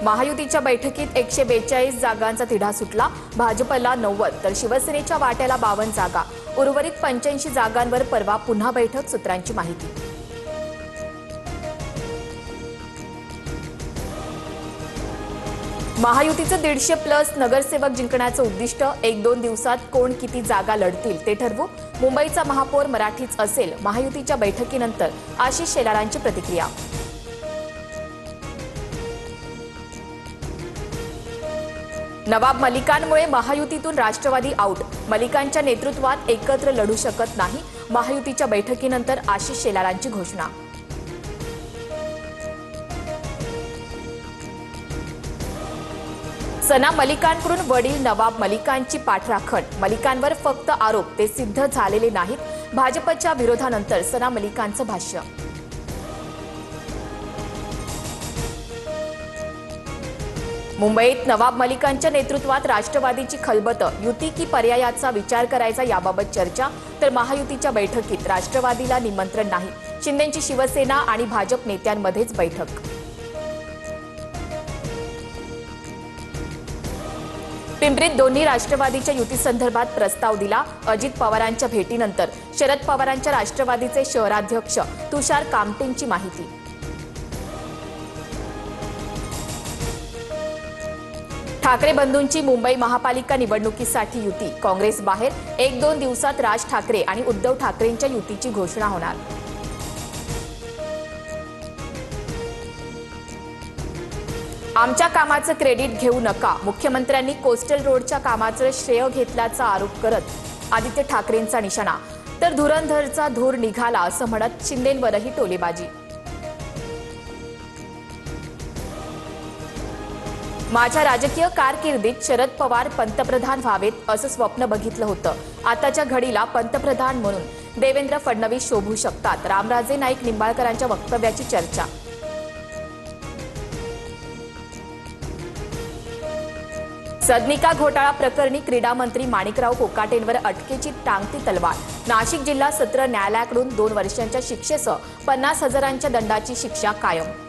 महायुतीच्या बैठकीत 142 जागांचा तिढा सुटला। भाजपला 90 तर शिवसेनेच्या वाट्याला 52 जागा। उर्वरित 85 जागांवर परवा पुन्हा बैठक, सूत्रांची माहिती। महायुतीचं 150+ नगरसेवक जिंकण्याचं उद्दिष्ट। 1-2 दिवसात कोण किती जागा लढतील ते ठरवू। मुंबईचा महापौर मराठीच असेल, महायुतीच्या बैठकीनंतर आशिष शेलारांची प्रतिक्रिया। नवाब मलिकांमुळे महायुतीतून राष्ट्रवादी आउट। मलिकांच्या नेतृत्वात एकत्र लढू शकत नाही, महायुतीच्या बैठकीनंतर आशिष शेलारांची घोषणा। सना मलिकांकडून वडील नवाब मलिकांची पाठराखण। मलिकांवर फक्त आरोप, ते सिद्ध झालेले नाहीत। भाजपच्या विरोधानंतर सना मलिकांचं भाष्य। मुंबईत नवाब मलिकांच्या नेतृत्वात राष्ट्रवादीची खलबत। युती की पर्यायाचा विचार करायचा याबाबत चर्चा। तर महायुतीच्या बैठकीत राष्ट्रवादीला निमंत्रण नाही, शिंदेंची शिवसेना आणि भाजप नेत्यांमध्येच बैठक। पिंपरीत दोन्ही राष्ट्रवादीच्या युतीसंदर्भात प्रस्ताव दिला। अजित पवारांच्या भेटीनंतर शरद पवारांच्या राष्ट्रवादीचे शहराध्यक्ष तुषार कामटेंची माहिती। ठाकरे बंधूंची मुंबई महापालिका निवडणुकीसाठी युती। काँग्रेस बाहेर। 1-2 दिवसात राज ठाकरे आणि उद्धव ठाकरेंच्या युतीची घोषणा होणार। आमच्या कामाचं क्रेडिट घेऊ नका। मुख्यमंत्र्यांनी कोस्टल रोडच्या कामाचं श्रेय घेतल्याचा आरोप करत आदित्य ठाकरेंचा निशाणा। तर धुरंधरचा धूर निघाला असं म्हणत शिंदेंवरही टोलेबाजी। माझ्या राजकीय कारकिर्दीत शरद पवार पंतप्रधान व्हावेत असं स्वप्न बघितलं होतं। आताच्या घडीला पंतप्रधान म्हणून देवेंद्र फडणवीस शोभू शकतात। रामराजे नाईक निंबाळकरांच्या वक्तव्याची चर्चा। सदनिका घोटाळा प्रकरणी क्रीडा मंत्री माणिकराव कोकाटेंवर अटकेची टांगती तलवार। नाशिक जिल्हा सत्र न्यायालयाकडून 2 वर्षांच्या शिक्षेसह 50,000च्या दंडाची शिक्षा कायम।